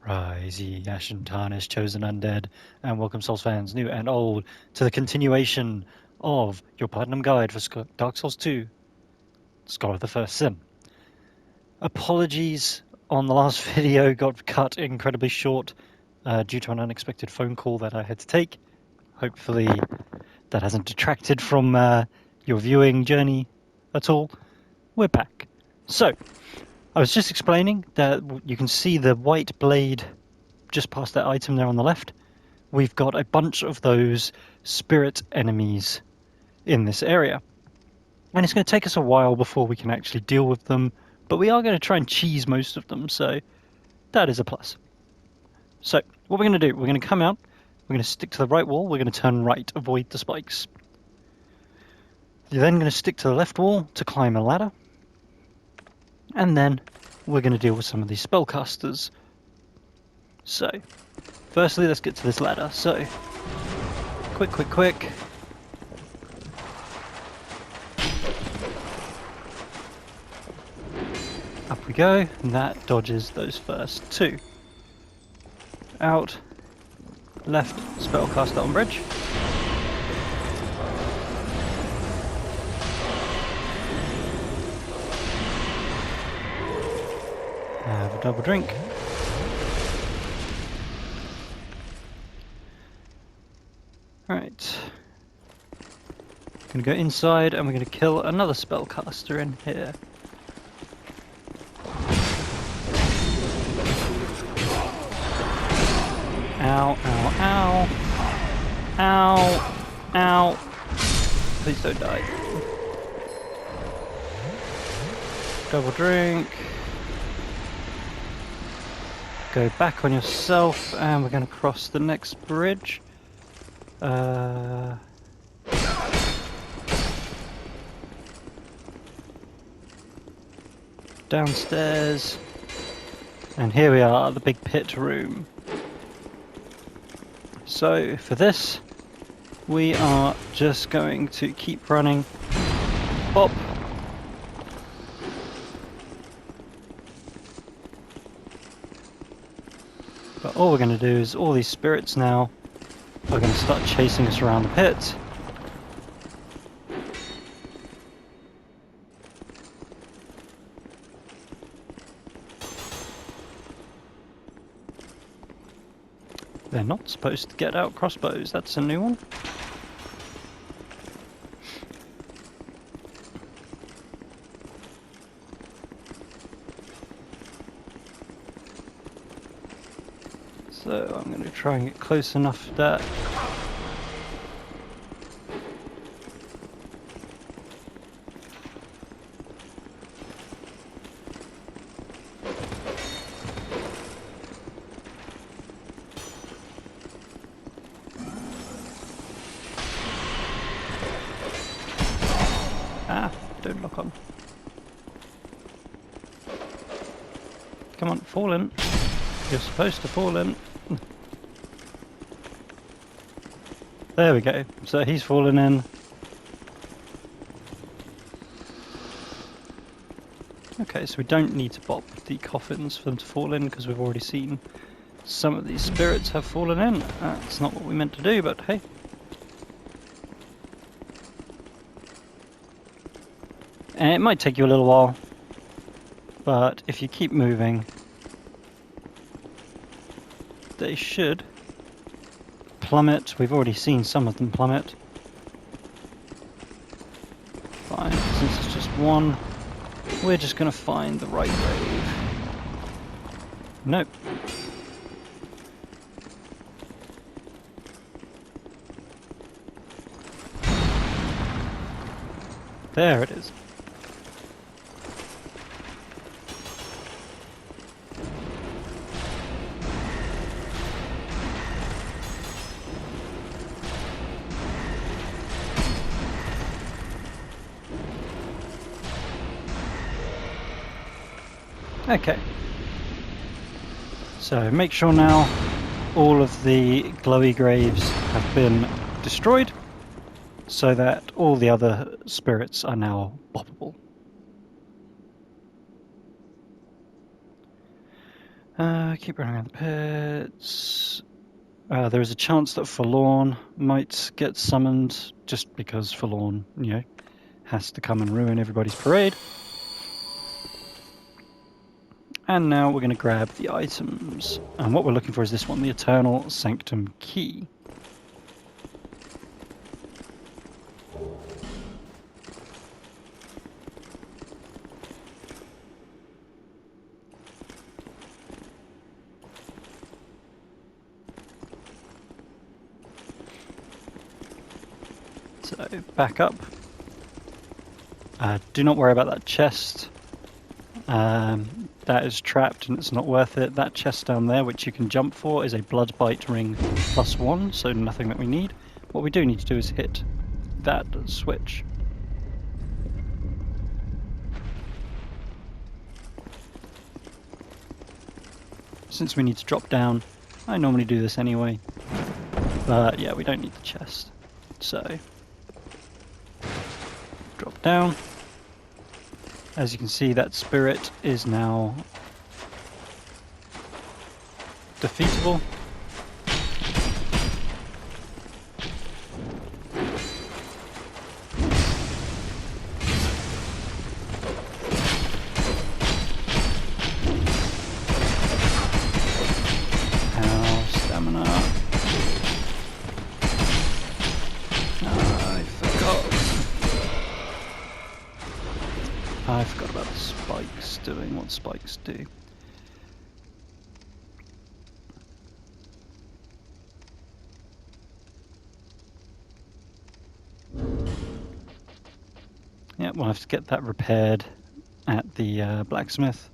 Rise, ye ashen tarnished, chosen undead, and welcome Souls fans, new and old, to the continuation of your Platinum Guide for Dark Souls 2, Scholar of the First Sin. Apologies on the last video, got cut incredibly short due to an unexpected phone call that I had to take. Hopefully that hasn't detracted from your viewing journey at all. We're back. So, I was just explaining that you can see the white blade just past that item there on the left. We've got a bunch of those spirit enemies in this area. And it's going to take us a while before we can actually deal with them, but we are going to try and cheese most of them, so that is a plus. So, what we're going to do, we're going to come out, we're going to stick to the right wall, we're going to turn right, avoid the spikes. You're then going to stick to the left wall to climb a ladder, and then we're going to deal with some of these spellcasters. So, firstly, let's get to this ladder. So, quick. Up we go, and that dodges those first two. Out, left, spellcaster on bridge. Have a double drink. Right. Gonna go inside and we're gonna kill another spellcaster in here. Ow, ow, ow. Ow, ow. Please don't die. Double drink. Go back on yourself and we're gonna cross the next bridge. Downstairs, and here we are, the big pit room. So for this, we are just going to keep running. Bop. But all we're going to do is all these spirits now are going to start chasing us around the pit. They're not supposed to get out crossbows, that's a new one. So I'm going to try and get close enough that don't lock on. Come on, fall in. You're supposed to fall in. There we go. So he's fallen in. Okay, so we don't need to bop the coffins for them to fall in because we've already seen some of these spirits have fallen in. That's not what we meant to do, but hey. And it might take you a little while, but if you keep moving, they should plummet. We've already seen some of them plummet. Fine, since it's just one, we're just going to find the right grave. Nope. There it is. Okay, so make sure now all of the glowy graves have been destroyed so that all the other spirits are now boppable. Keep running around the pits. There is a chance that Forlorn might get summoned, just because Forlorn, has to come and ruin everybody's parade. And now we're going to grab the items. And what we're looking for is this one, the Eternal Sanctum Key. So, back up. Do not worry about that chest. That is trapped and it's not worth it. That chest down there, which you can jump for, is a blood bite ring +1, so nothing that we need. What we do need to do is hit that switch. Since we need to drop down, I normally do this anyway. But yeah, we don't need the chest. So, drop down. As you can see, that spirit is now defeatable. Now, stamina. I forgot about the spikes doing what spikes do. Yeah, we'll have to get that repaired at the blacksmith.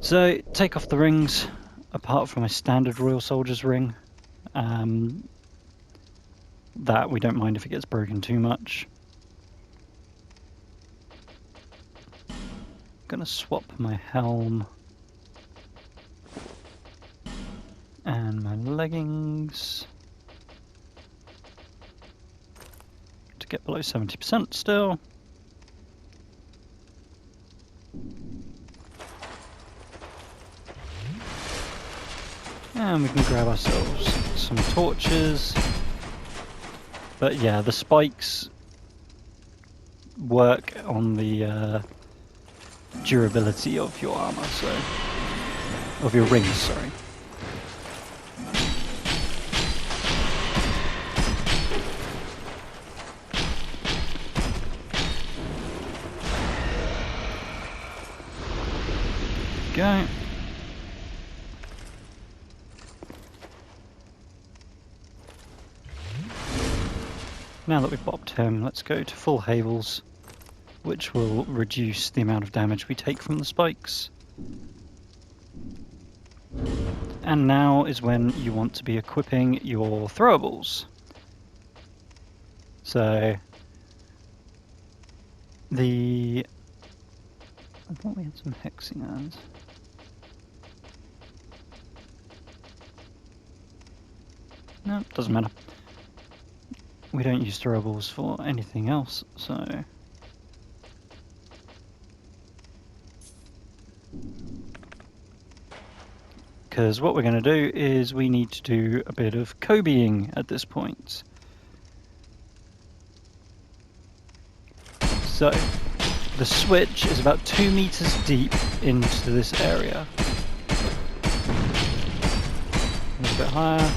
So, take off the rings, apart from a standard Royal Soldier's ring. That we don't mind if it gets broken too much. Gonna swap my helm and my leggings to get below 70% still. And we can grab ourselves some torches. But yeah, the spikes work on the durability of your armor, of your rings, sorry. Go. Now that we've bopped him, let's go to full Havels, which will reduce the amount of damage we take from the spikes. And now is when you want to be equipping your throwables. So, I thought we had some hexing irons. No, doesn't matter. We don't use throwables for anything else, so... Because what we're going to do is we need to do a bit of Kobeing at this point. So, the switch is about 2 meters deep into this area. A little bit higher.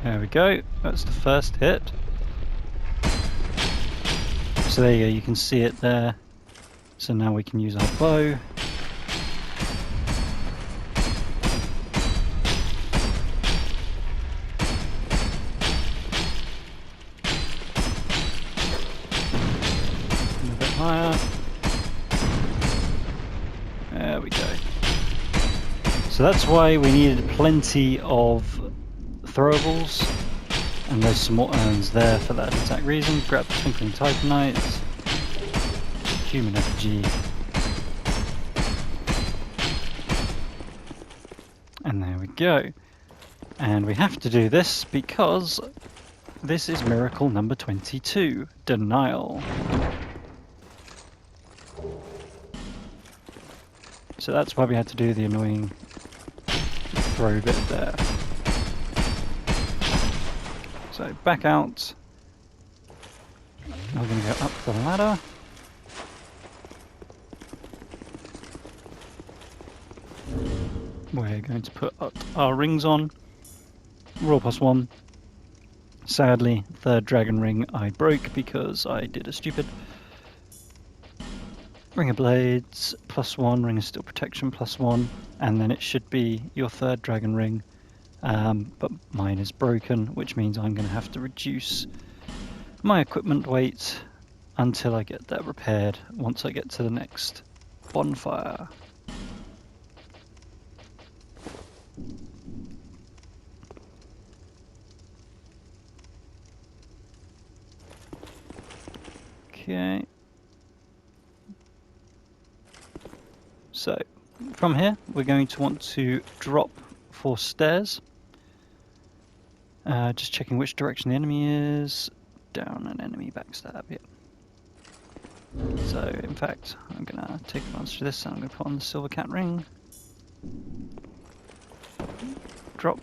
There we go, that's the first hit. So there you go, you can see it there. So now we can use our bow. A bit higher. There we go. So that's why we needed plenty of throwables, and there's some more urns there for that exact reason. Grab the Twinkling Titanite, human effigy, and there we go. And we have to do this because this is miracle number 22, Denial. So that's why we had to do the annoying throw bit there. So back out. We're going to go up the ladder. We're going to put our rings on. Roll +1. Sadly, third dragon ring I broke because I did a stupid. Ring of Blades +1, Ring of Steel Protection +1, and then it should be your third dragon ring. But mine is broken, which means I'm going to have to reduce my equipment weight until I get that repaired once I get to the next bonfire. Okay. So, from here, we're going to want to drop 4 stairs. Just checking which direction the enemy is. Down an enemy backstab, yep. So, in fact, I'm going to take advantage of this and I'm going to put on the silver cat ring. Drop.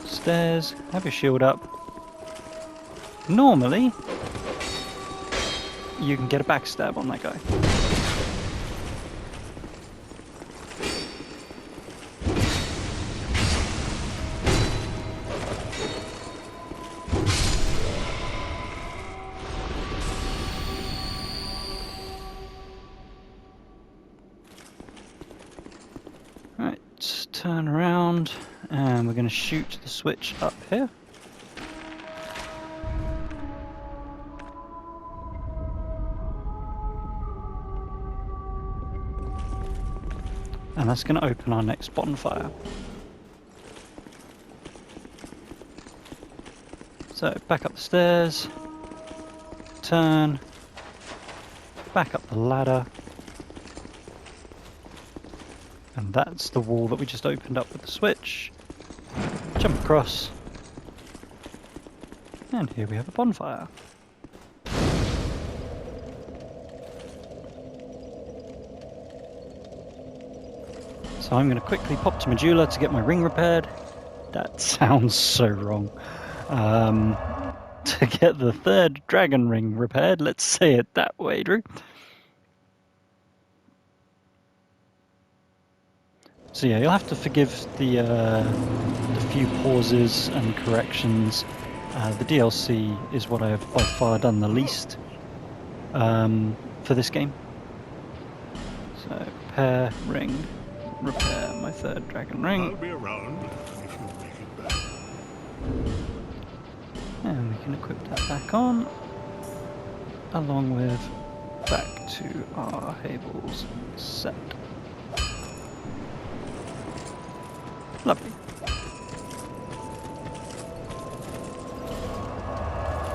Stairs, have your shield up. Normally, you can get a backstab on that guy. Right, turn around, and we're going to shoot the switch up here. And that's going to open our next bonfire. So back up the stairs, turn, back up the ladder, and that's the wall that we just opened up with the switch. Jump across, and here we have a bonfire. So I'm going to quickly pop to Medulla to get my ring repaired. That sounds so wrong. To get the third dragon ring repaired, let's say it that way, Drew. So yeah, you'll have to forgive the few pauses and corrections. The DLC is what I have by far done the least for this game. So repair ring. Repair my third dragon ring. I'll be around if you make it back. And we can equip that back on, along with back to our Havel's set. Lovely.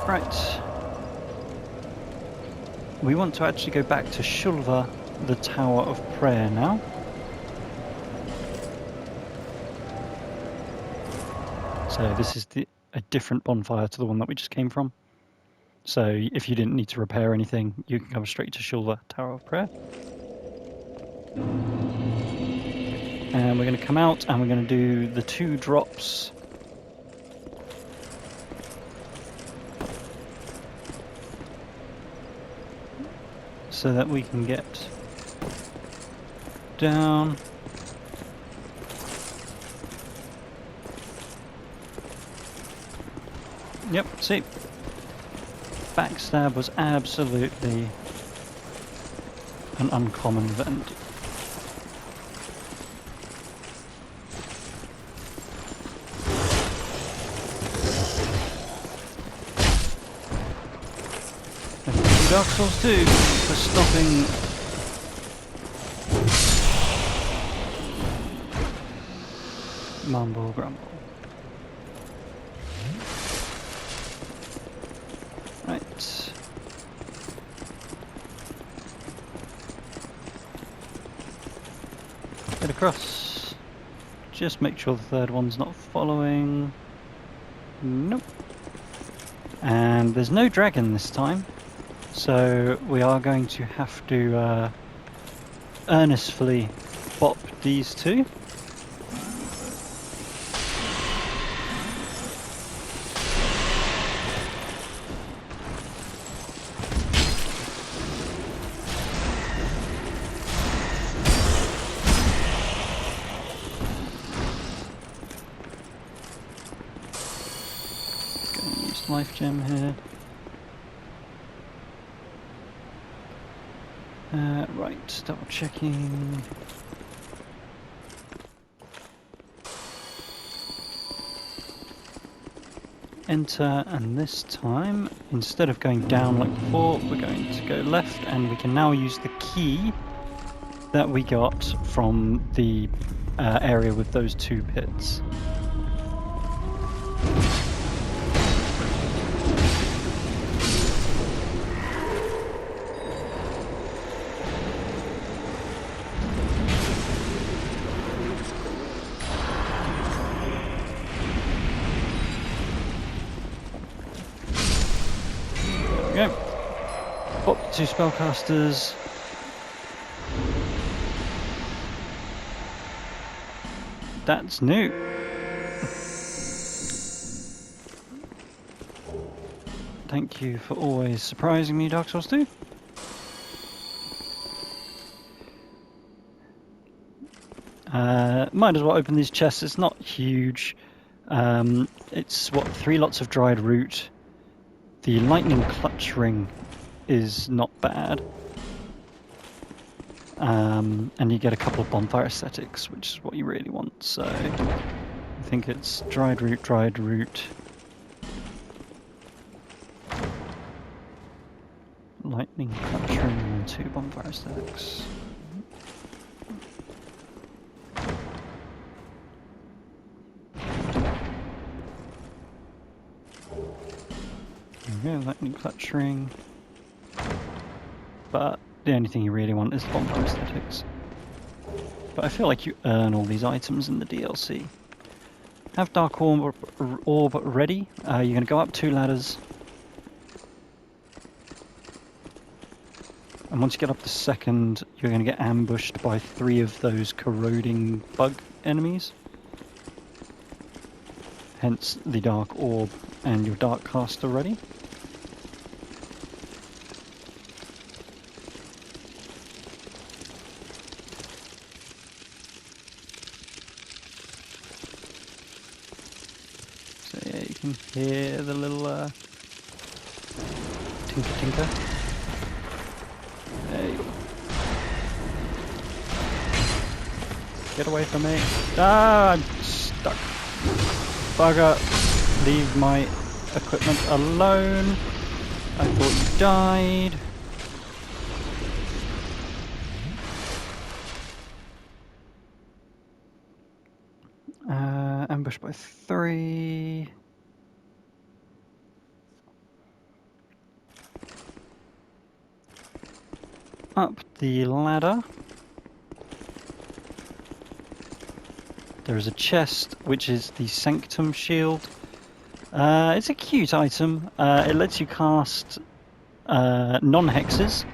Right. We want to actually go back to Shulva, the Tower of Prayer now. So this is a different bonfire to the one that we just came from. So if you didn't need to repair anything, you can come straight to Shulva, Tower of Prayer. And we're going to come out and we're going to do the 2 drops. So that we can get down. Yep, see, backstab was absolutely an uncommon event. And Dark Souls 2 for stopping mumble grumble. Right. Get across. Just make sure the third one's not following. Nope. And there's no dragon this time, so we are going to have to earnestly bop these two. Gonna use life gem here. Right, double checking. Enter, and this time, instead of going down like before, we're going to go left, and we can now use the key that we got from the area with those two pits. There we go. Pop two spellcasters. That's new. Thank you for always surprising me, Dark Souls 2. Might as well open these chests. It's not huge. It's what, 3 lots of dried root. The lightning clutch ring is not bad. And you get a couple of bonfire aesthetics, which is what you really want. So I think it's dried root. Lightning clutch ring and 2 bonfire aesthetics. There we go, lightning clutch ring. But the only thing you really want is the bonfire aesthetics. But I feel like you earn all these items in the DLC. Have Dark Orb ready. You're going to go up 2 ladders. And once you get up the second, you're going to get ambushed by 3 of those corroding bug enemies. Hence the Dark Orb and your Dark Caster ready. So yeah, you can hear the little tinker. There you go. Get away from me. Ah, I'm stuck. Bugger. Leave my equipment alone. I thought you died. Ambush by 3. Up the ladder. There is a chest, which is the Sanctum shield. It's a cute item. It lets you cast non-hexes,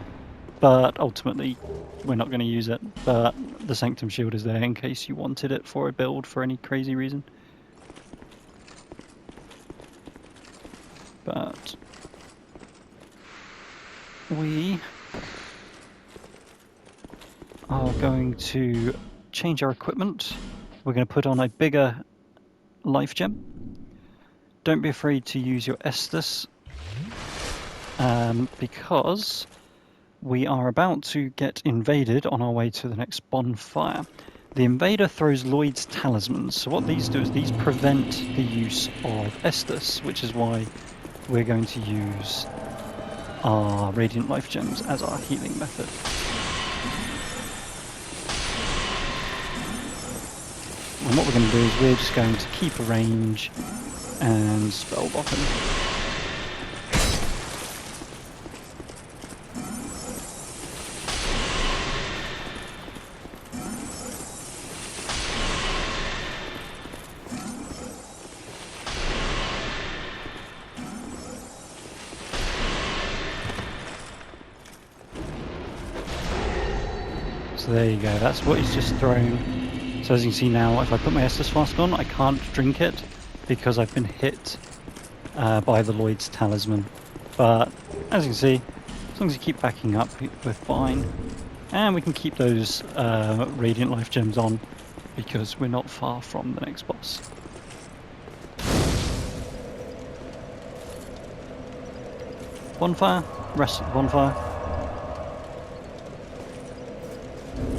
but ultimately we're not going to use it. But the Sanctum shield is there in case you wanted it for a build for any crazy reason. But we are going to change our equipment. We're going to put on a bigger life gem. Don't be afraid to use your Estus, because we are about to get invaded on our way to the next bonfire. The invader throws Lloyd's talismans, so what these do is these prevent the use of Estus, which is why we're going to use our Radiant Life Gems as our healing method. And what we're going to do is we're just going to keep a range and spell block him. So there you go, that's what he's just thrown. So as you can see now, if I put my Estus Flask on, I can't drink it because I've been hit by the Lloyd's Talisman. But as you can see, as long as you keep backing up, we're fine. And we can keep those Radiant Life Gems on because we're not far from the next boss. Bonfire, rest at the bonfire.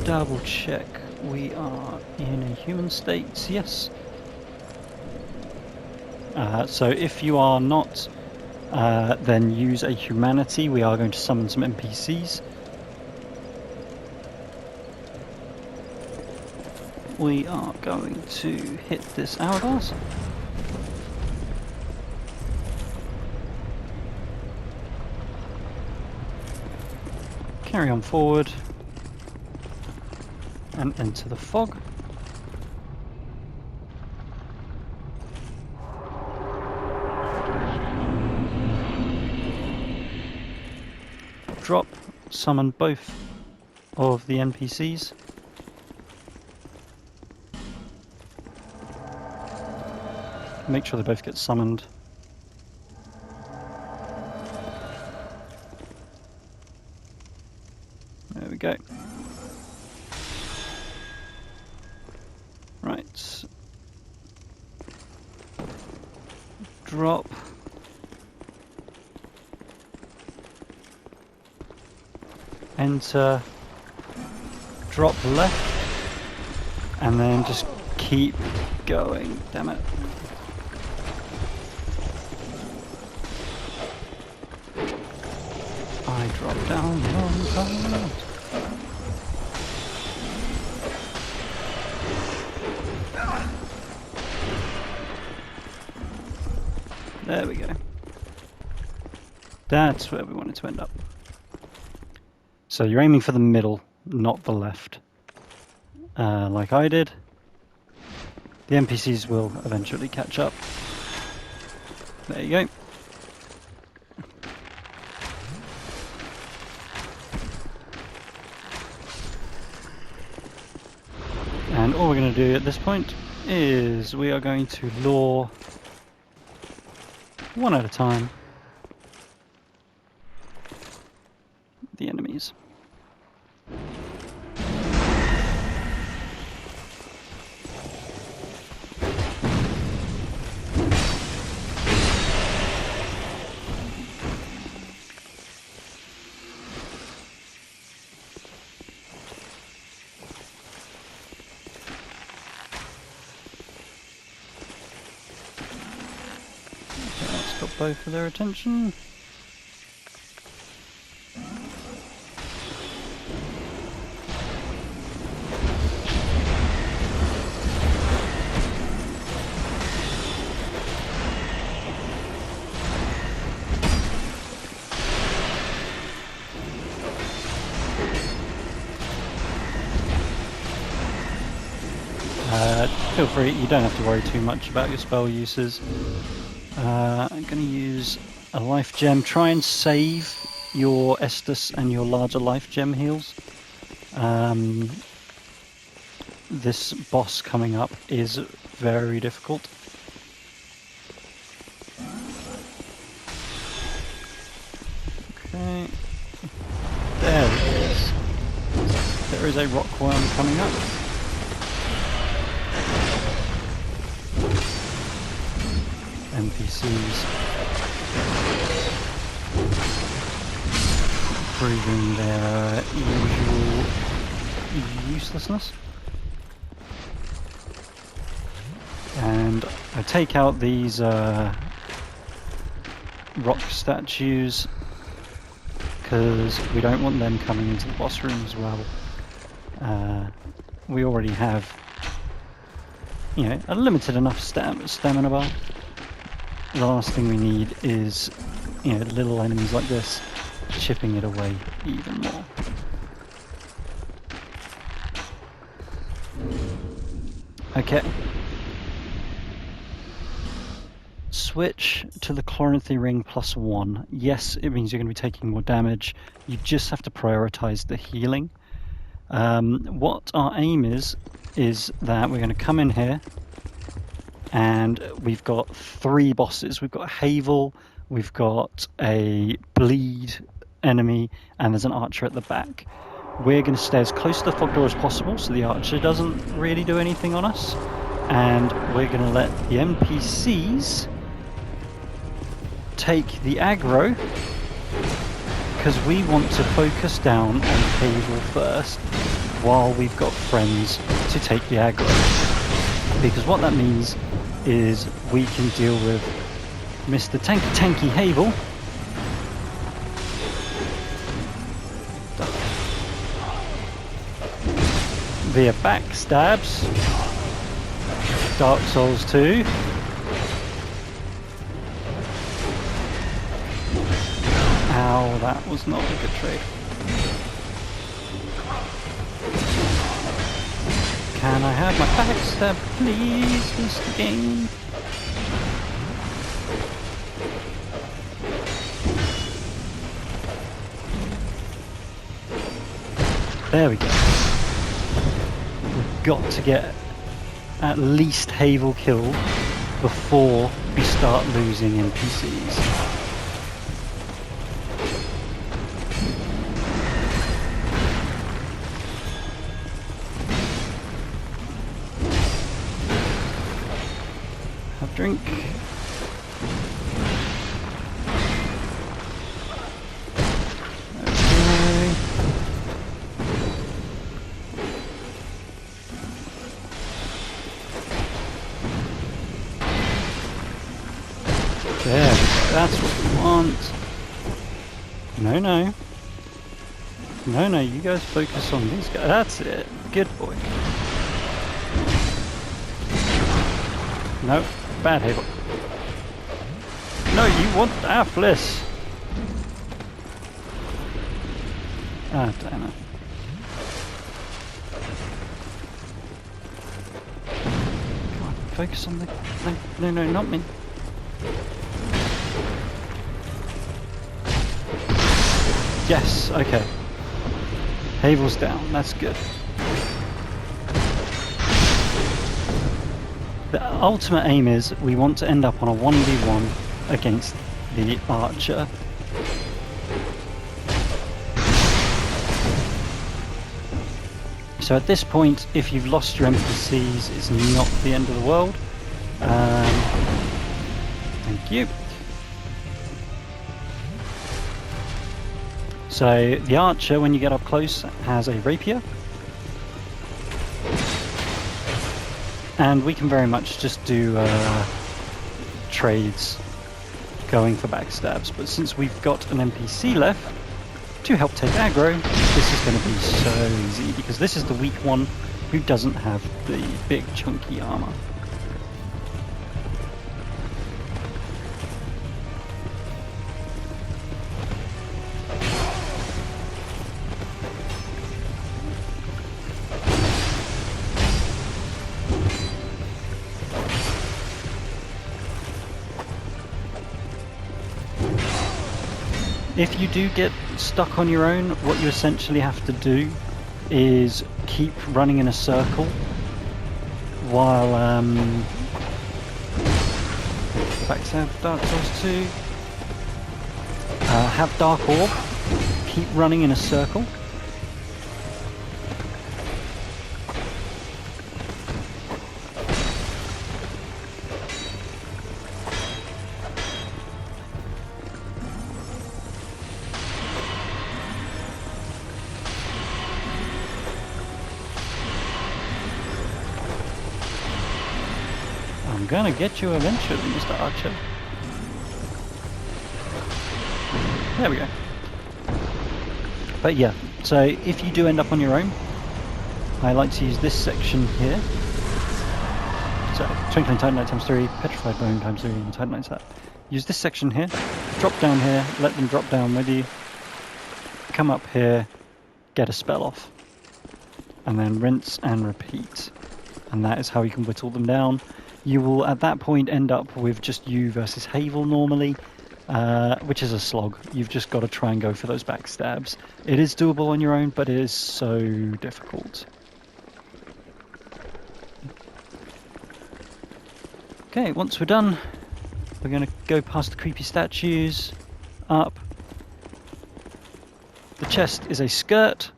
Double check, we are in a human state, yes. So if you are not, then use a humanity. We are going to summon some NPCs. We are going to hit this hourglass. Carry on forward and enter the fog. Drop, summon both of the NPCs. Make sure they both get summoned. There we go. Right. Drop. Enter. Drop left. And then just keep going. Damn it. I drop down one card. There we go. That's where we wanted to end up. So you're aiming for the middle, not the left. Like I did. The NPCs will eventually catch up. There you go. And all we're going to do at this point is we are going to lure one at a time the enemies. Got both of their attention. Feel free, you don't have to worry too much about your spell uses. I'm going to use a life gem. Try and save your Estus and your larger life gem heals. This boss coming up is very difficult. Okay. There it is. There is a rockworm coming up. NPCs proving their usual uselessness. And I take out these rock statues because we don't want them coming into the boss room as well. We already have, you know, a limited enough stamina bar. The last thing we need is, you know, little enemies like this chipping it away even more. Okay. Switch to the Chloranthy Ring +1. Yes, it means you're going to be taking more damage. You just have to prioritize the healing. What our aim is that we're going to come in here, and we've got 3 bosses. We've got Havel, we've got a bleed enemy, and there's an archer at the back. We're going to stay as close to the fog door as possible so the archer doesn't really do anything on us. And we're going to let the NPCs take the aggro, because we want to focus down on Havel first while we've got friends to take the aggro. Because what that means is we can deal with Mr. Tanky Havel via backstabs. Dark Souls 2. Ow, that was not a good trade. Can I have my backstab, please, Mr. Game? There we go. We've got to get at least Havel killed before we start losing NPCs. Have a drink. There we go, that's what we want. No, you guys focus on these guys. That's it. Good boy. No, bad Havel. No, you want Afflis. Ah, damn it. Come on, focus on the... No, not me. Yes, okay. Havel's down, that's good. The ultimate aim is we want to end up on a 1v1 against the archer. So at this point, if you've lost your NPCs, it's not the end of the world. Thank you. So the archer, when you get up close, has a rapier. And we can very much just do trades going for backstabs. But since we've got an NPC left to help take aggro, this is going to be so easy, because this is the weak one who doesn't have the big chunky armor. If you do get stuck on your own, what you essentially have to do is keep running in a circle while backstab Dark Souls 2. Have Dark Orb, keep running in a circle. I'm gonna get you eventually, Mr. Archer. There we go. But yeah, so if you do end up on your own, I like to use this section here. So, Twinkling Titanite times 3, Petrified Bone times 3, and Titanite that. Use this section here, drop down here, let them drop down with you, come up here, get a spell off, and then rinse and repeat. And that is how you can whittle them down. You will at that point end up with just you versus Havel normally, which is a slog. You've just got to try and go for those backstabs. It is doable on your own, but it is so difficult. Okay, once we're done, we're going to go past the creepy statues, up. The chest is a skirt.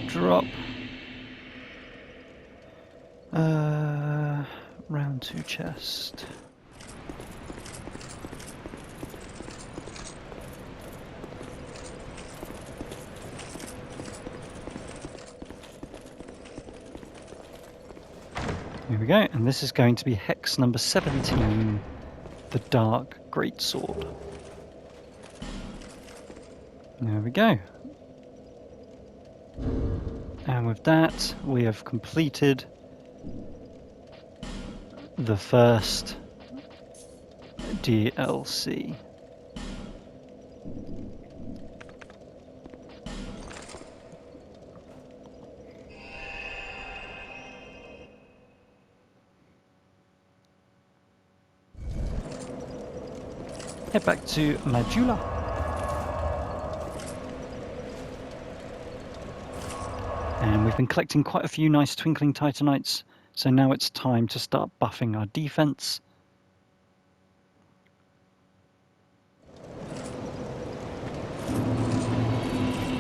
Drop. Round 2 chest. Here we go, and this is going to be hex number 17, the Dark Greatsword. There we go. And with that, we have completed the first DLC. Head back to Majula. And we've been collecting quite a few nice twinkling titanites, so now it's time to start buffing our defense.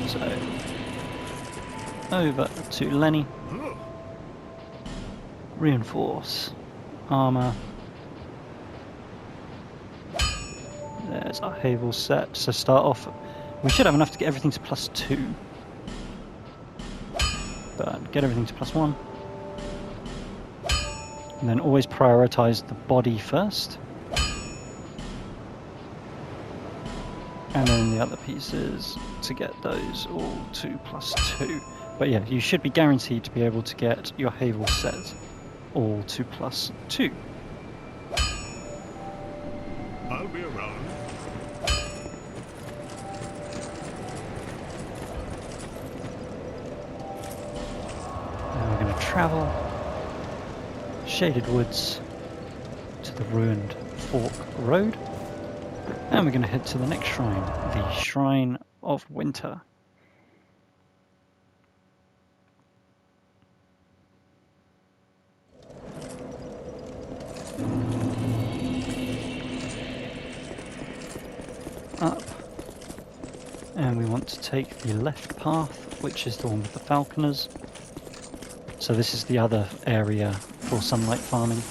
So, over to Lenny. Reinforce. Armor. There's our Havel set. So start off, we should have enough to get everything to +2. But get everything to +1. And then always prioritize the body first. And then the other pieces to get those all to +2. But yeah, you should be guaranteed to be able to get your Havel set all to +2. I'll be around. Now we're going to travel Shaded Woods to the ruined Fork Road. And we're going to head to the next shrine, the Shrine of Winter. Up. And we want to take the left path, which is the one with the falconers. So this is the other area for sunlight farming.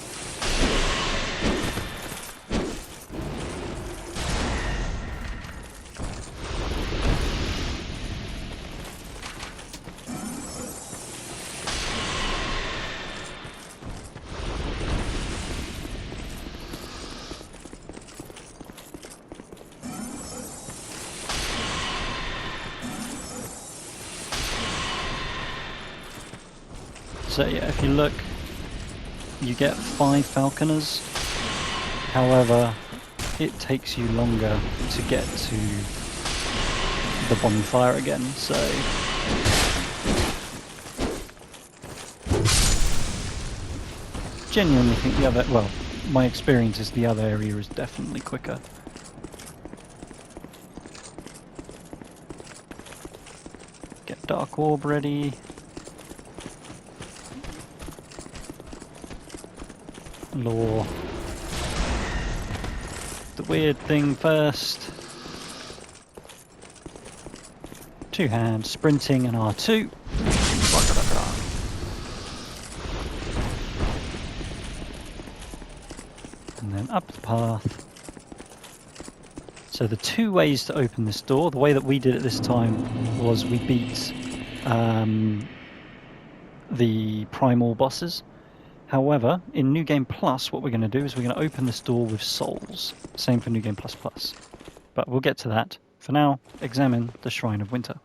So yeah, if you look, you get 5 falconers. However, it takes you longer to get to the bonfire again, so genuinely think the other, well, my experience is the other area is definitely quicker. Get Dark Orb ready. Lure the weird thing first. 2 hands, sprinting and R2. And then up the path. So the 2 ways to open this door, the way that we did it this time was we beat the primal bosses. However, in New Game Plus, what we're going to do is we're going to open this door with souls. Same for New Game Plus Plus. But we'll get to that. For now, examine the Shrine of Winter.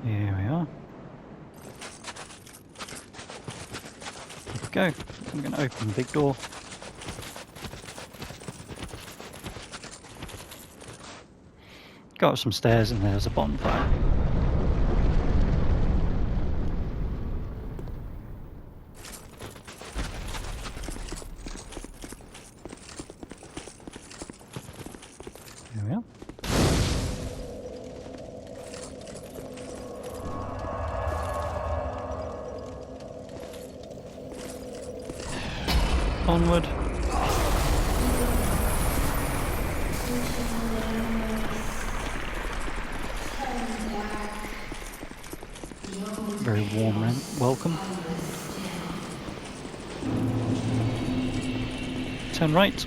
Here we are. go. I'm going to open the big door. Go up some stairs and there's a bonfire. There we are. Onward. Very warm welcome. Turn right.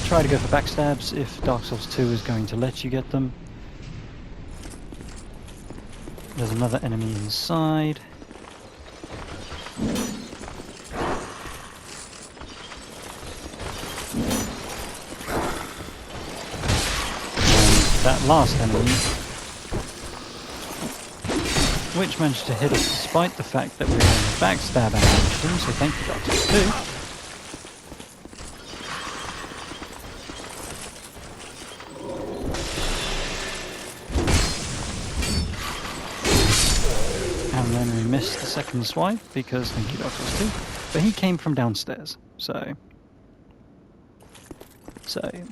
Try to go for backstabs if Dark Souls 2 is going to let you get them. There's another enemy inside. And that last enemy, which managed to hit us despite the fact that we were in a backstab animation, so thank you Dark Souls 2. And then we missed the second swipe because thank you Dark Souls 2. But he came from downstairs, so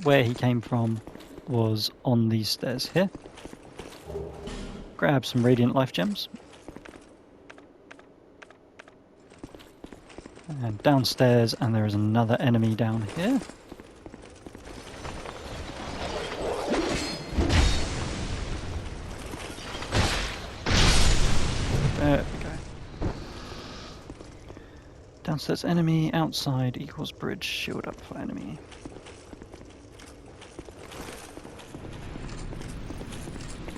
where he came from was on these stairs here. Grab some Radiant Life Gems. And downstairs, and there is another enemy down here. There we go. Downstairs enemy, outside equals bridge, shield up for enemy.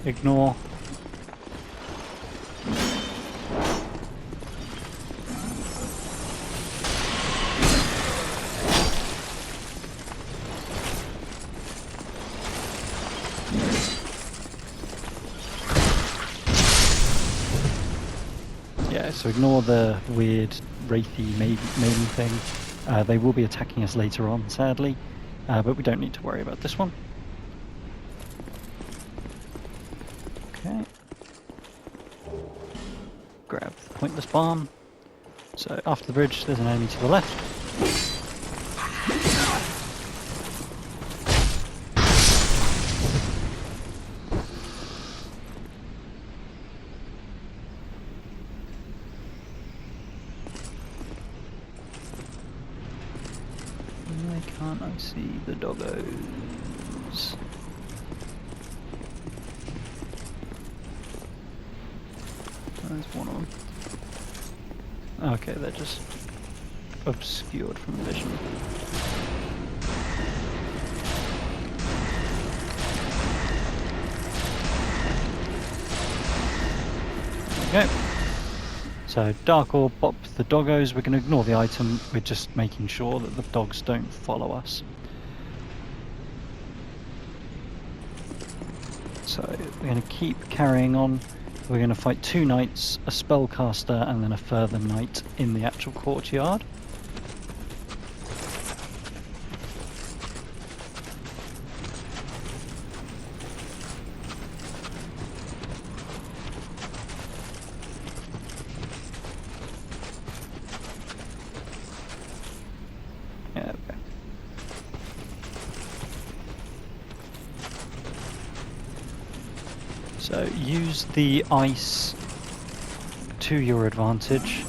Ignore. Yeah, so ignore the weird wraithy maiden thing. They will be attacking us later on, sadly, but we don't need to worry about this one. Okay. Grab the pointless bomb. So after the bridge, there's an enemy to the left. Why can't I see the doggos? There's one of them. Okay, they're just obscured from vision. There we go. So Dark Orb pops the doggos. We're going to ignore the item. We're just making sure that the dogs don't follow us. So we're going to keep carrying on. We're going to fight 2 knights, a spellcaster, and then a further knight in the actual courtyard. Yeah, okay. So use the ice to your advantage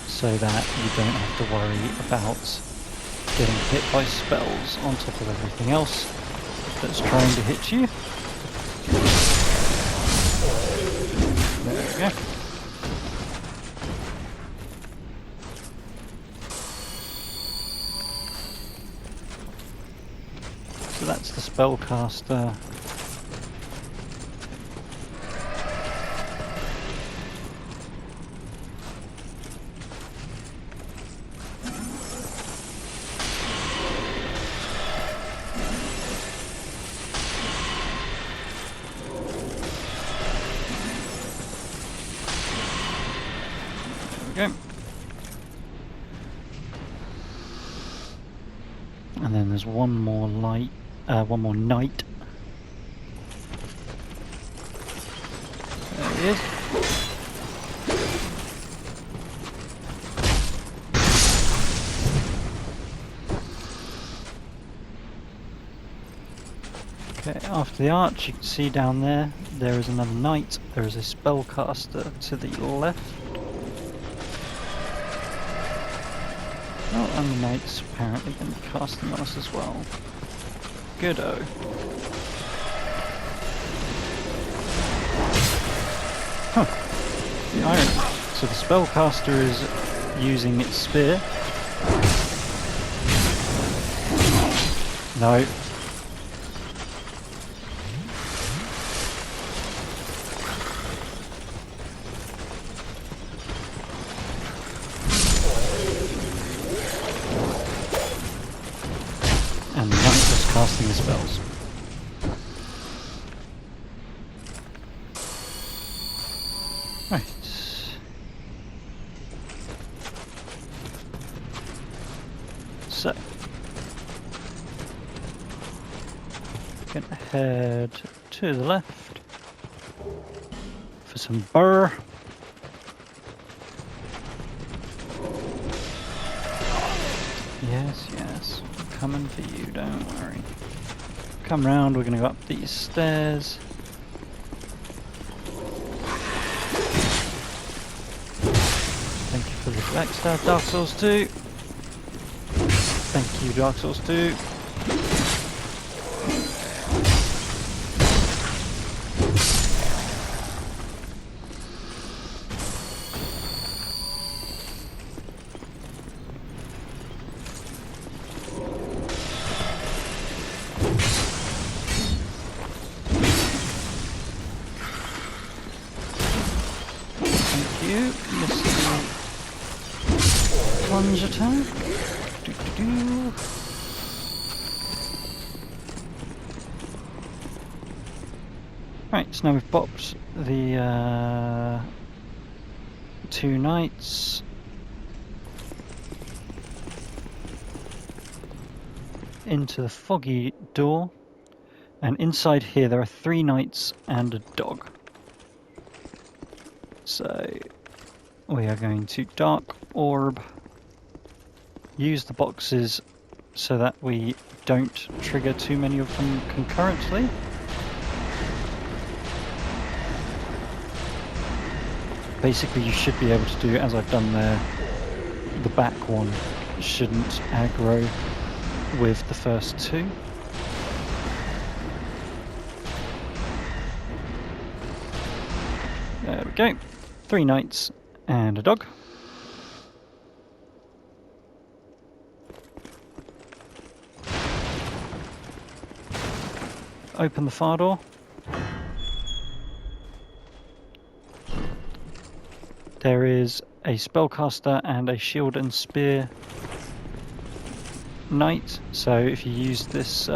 so that you don't have to worry about getting hit by spells on top of everything else that's trying to hit you. There we go. So that's the spellcaster. go. And then there's one more light, one more knight. There he is. Okay, after the arch, you can see down there, there is another knight. There is a spellcaster to the left. Oh, and the knight's apparently going to be casting on us as well. Good-o. Huh. The iron. So the spellcaster is using its spear. No. And the knight was casting the spells. Right. So, gonna head to the left for some burr. Yes, yes, I'm coming for you, don't worry. Come round, we're gonna go up these stairs. Thank you for the backstab, Dark Souls 2. Thank you, Dark Souls 2. Thank you. Missing plunge attack. Doo-doo-doo. Right, so now we've popped the two knights. Into the foggy door, and inside here there are 3 knights and a dog. So we are going to Dark Orb, use the boxes so that we don't trigger too many of them concurrently. Basically you should be able to do, as I've done there, the back one shouldn't aggro with the first 2. There we go. 3 knights and a dog. Open the far door. There is a spellcaster and a shield and spear knight, so if you use this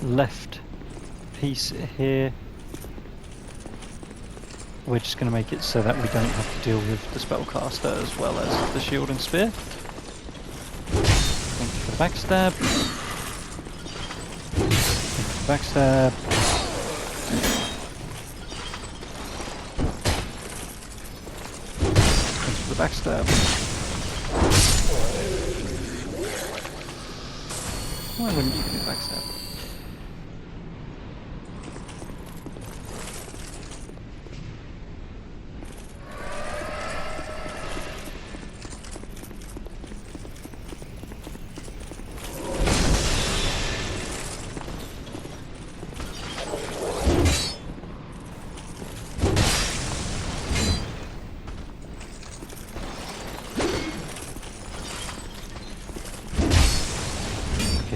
left piece here, we're just going to make it so that we don't have to deal with the spellcaster as well as the shield and spear. Thank you for the backstab. Thank you for the backstab. Thank you for the backstab. Why wouldn't you give me backstab?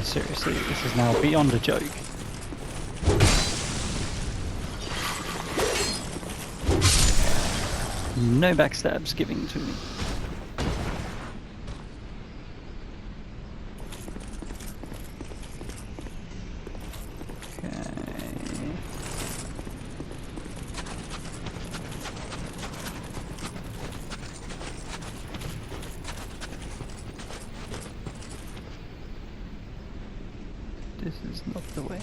Seriously, this is now beyond a joke. No backstabs giving to me. Okay. This is not the way.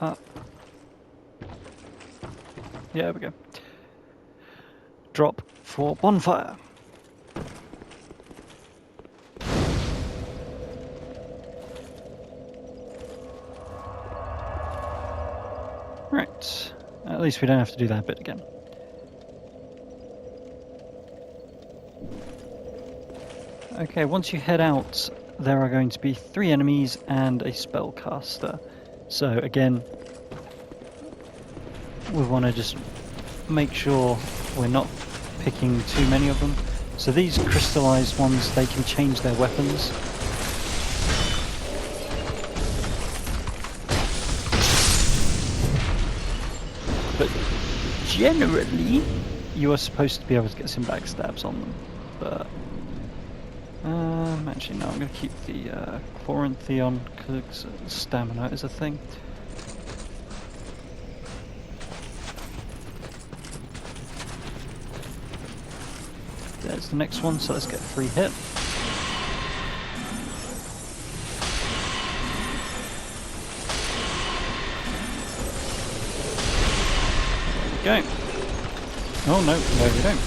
Up. Yeah, there we go. Drop for bonfire. Right. At least we don't have to do that bit again. Okay, once you head out, there are going to be 3 enemies and a spellcaster. So again, we want to just make sure we're not picking too many of them. So these crystallized ones, they can change their weapons. But generally, you are supposed to be able to get some backstabs on them. But actually, no, I'm going to keep the Quarantheon because stamina is a thing. There's the next one, so let's get 3 hit. There we go. Oh no, no we don't.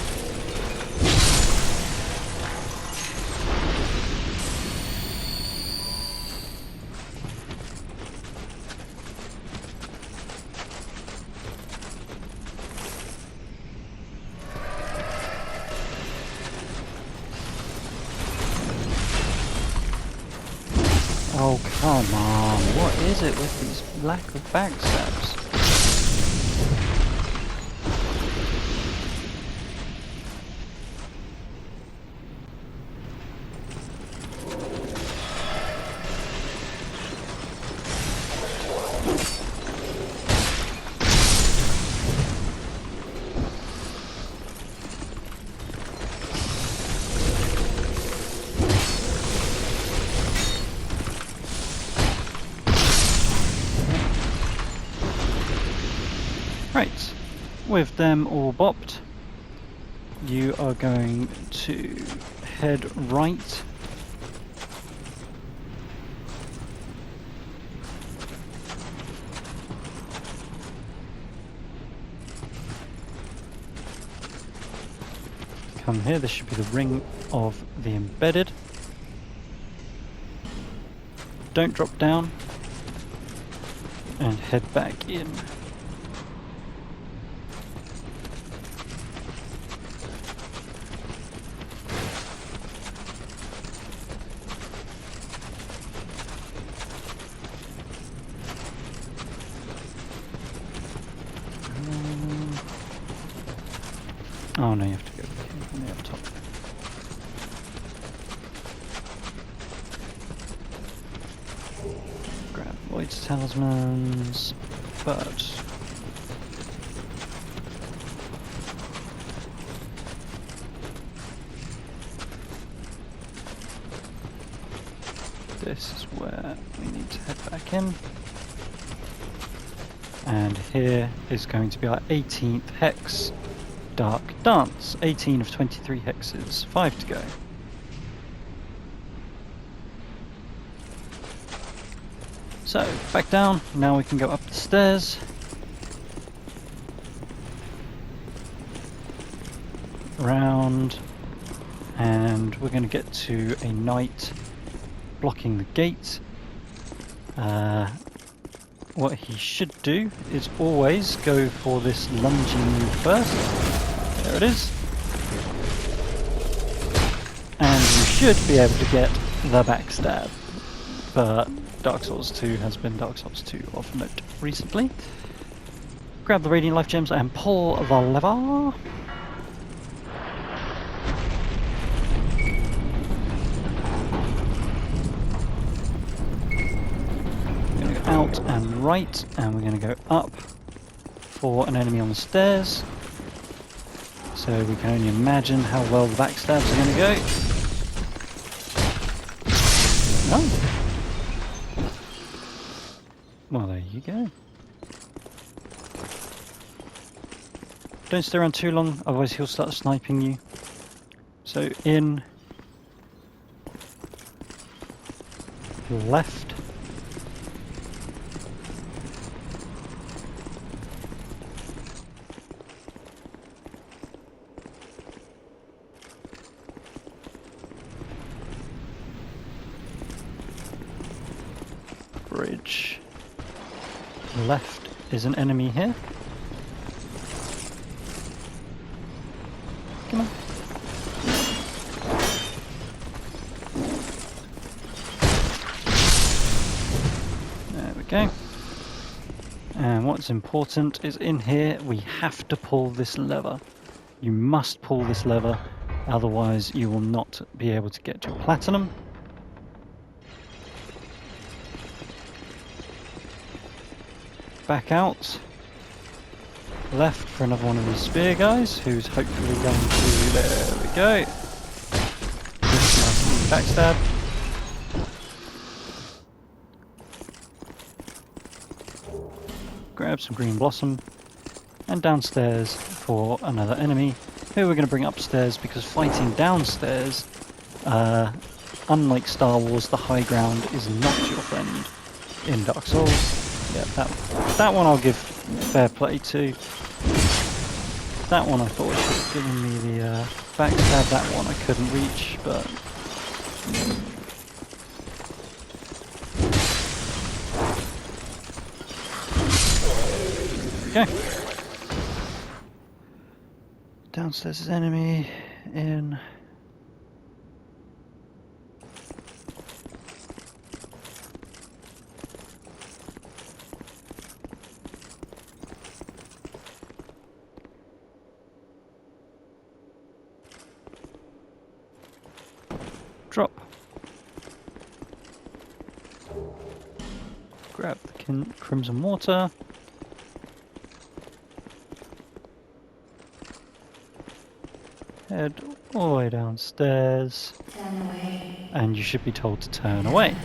Oh, come on. What is it with these lack of backstabs? Right, with them all bopped, you are going to head right. Come here, this should be the ring of the embedded. Don't drop down and head back in. Oh no, you have to go from the up top. Grab Void's talismans, but this is where we need to head back in. And here is going to be our 18th hex. Dark Dance, 18 of 23 hexes, 5 to go. So, back down, now we can go up the stairs. Round, and we're going to get to a knight blocking the gate. What he should do is always go for this lunging move first. There it is. And you should be able to get the backstab. But Dark Souls 2 has been Dark Souls 2 of note recently. Grab the Radiant Life Gems and pull the lever. We're going to go out and right, and we're going to go up for an enemy on the stairs. So we can only imagine how well the backstabs are going to go. Oh. Well, there you go. Don't stay around too long, otherwise he'll start sniping you. So in, left, bridge, left is an enemy here. Come on. There we go. And what's important is in here we have to pull this lever. You must pull this lever, otherwise you will not be able to get your platinum. Back out. Left for another one of these spear guys, who's hopefully going to... There we go. Backstab. Grab some green blossom. And downstairs for another enemy, who we're going to bring upstairs, because fighting downstairs, unlike Star Wars, the high ground is not your friend in Dark Souls. Yeah, that one I'll give fair play to. That one I thought should have given me the backstab. That one I couldn't reach, but... Okay. Downstairs is enemy. In. Drop. Grab the crimson water. Head all the way downstairs. Turn away. And you should be told to turn away.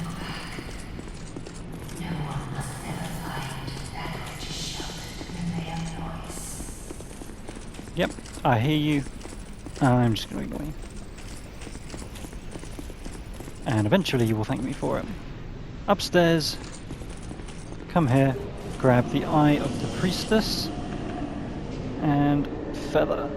No one must ever find that which is sheltered in their noise. Yep, I hear you. I'm just going to ignore you. And eventually you will thank me for it. Upstairs, come here, grab the eye of the priestess, and feather.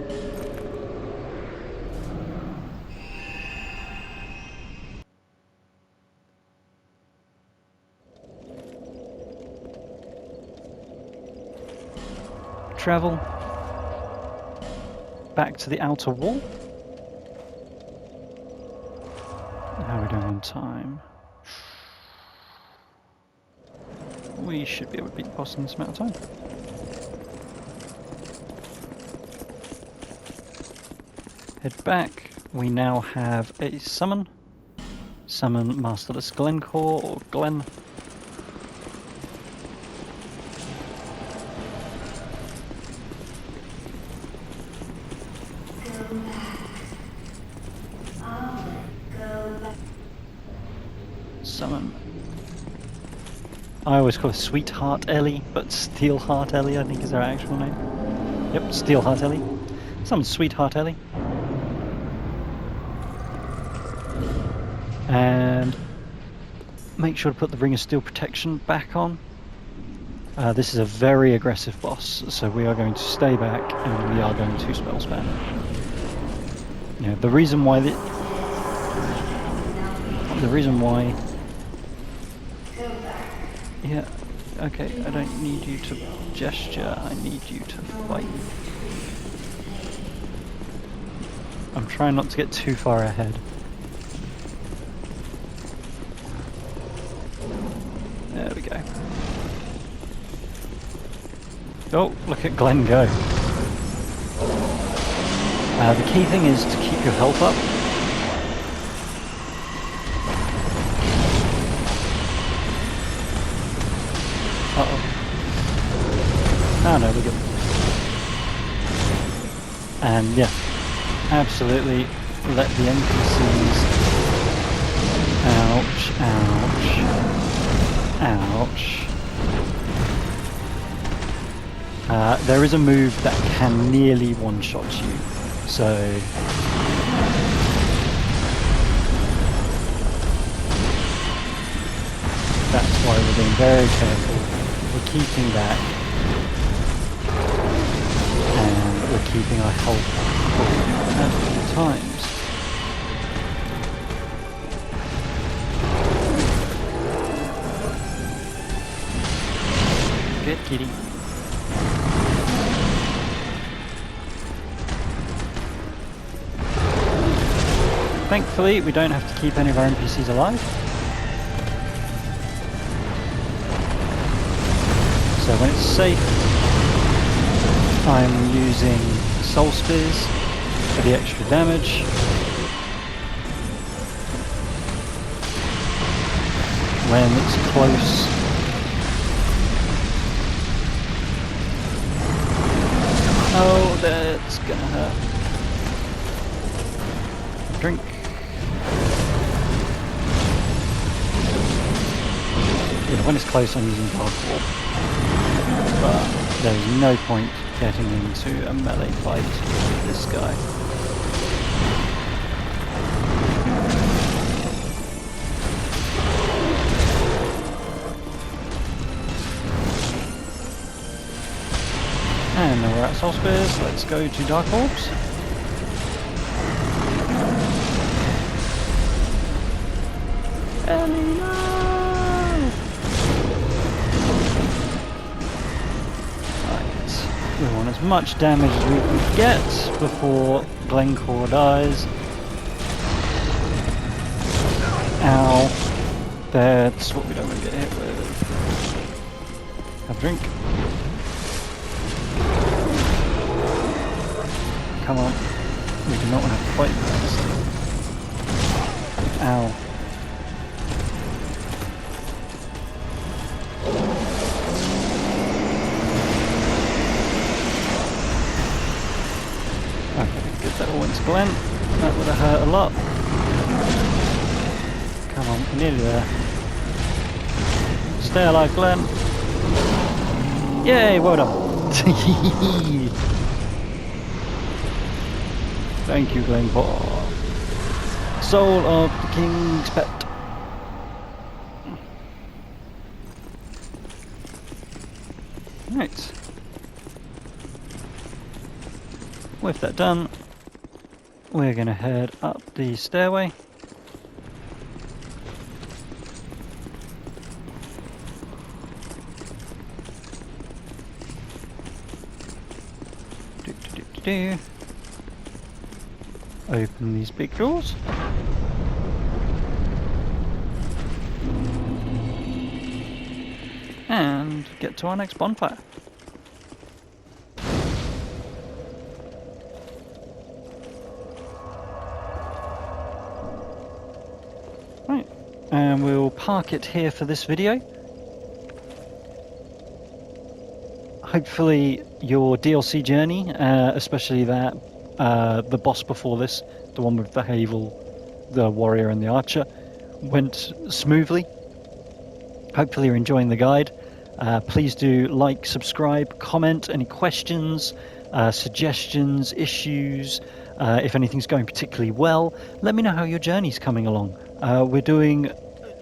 Travel back to the outer wall. How are we doing on time? We should be able to beat the boss in this amount of time. Head back. We now have a summon. Summon Masterless Glencore, or Glen. Go back. Go back. Summon. I always call her Sweetheart Ellie, but Steelheart Ellie I think is her actual name. Yep, Steelheart Ellie. Summon Sweetheart Ellie. And make sure to put the Ring of Steel protection back on. This is a very aggressive boss, so we are going to stay back and we are going to spell spam. Yeah, the reason why yeah, okay, I don't need you to gesture, I need you to fight. I'm trying not to get too far ahead. There we go. Oh, look at Glenn go. The key thing is to keep your health up. Uh-oh. Oh no, we're good. And yeah, absolutely let the NPCs... Ouch, ouch, ouch. there is a move that can nearly one-shot you, so that's why we're being very careful. We're keeping back, and we're keeping our health full at all times. Good kitty. Thankfully, we don't have to keep any of our NPCs alive. So when it's safe, I'm using soul spears for the extra damage. When it's close, oh, that's gonna hurt. Drink. Yeah, when it's close, I'm using Dark Orb. But there is no point getting into a melee fight with this guy. And now we're at Soul Spears, let's go to Dark Orbs. We want as much damage as we can get before Glencore dies. Ow. That's what we don't want to get hit with. Have a drink. Come on. We do not want to have to fight this. Ow. That all went to Glen. That would have hurt a lot. Come on, we're nearly there. Stay alive, Glen. Yay, well done. Thank you, Glen, for Soul of the King's Pet. Right. With that done, we're going to head up the stairway. Open these big drawers. And get to our next bonfire. Right, and we'll park it here for this video. Hopefully your DLC journey, especially that the boss before this, the one with the Havel, the warrior and the archer, went smoothly. Hopefully you're enjoying the guide. Please do like, subscribe, comment, any questions, suggestions, issues, if anything's going particularly well. Let me know how your journey's coming along. We're doing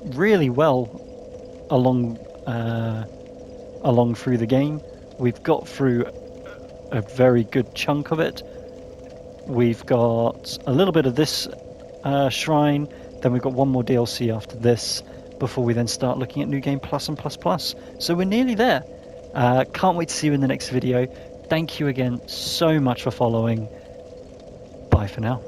really well along through the game. We've got through a very good chunk of it. We've got a little bit of this shrine, then we've got one more DLC after this, before we then start looking at New Game Plus and Plus Plus. So we're nearly there. Can't wait to see you in the next video. Thank you again so much for following. Bye for now.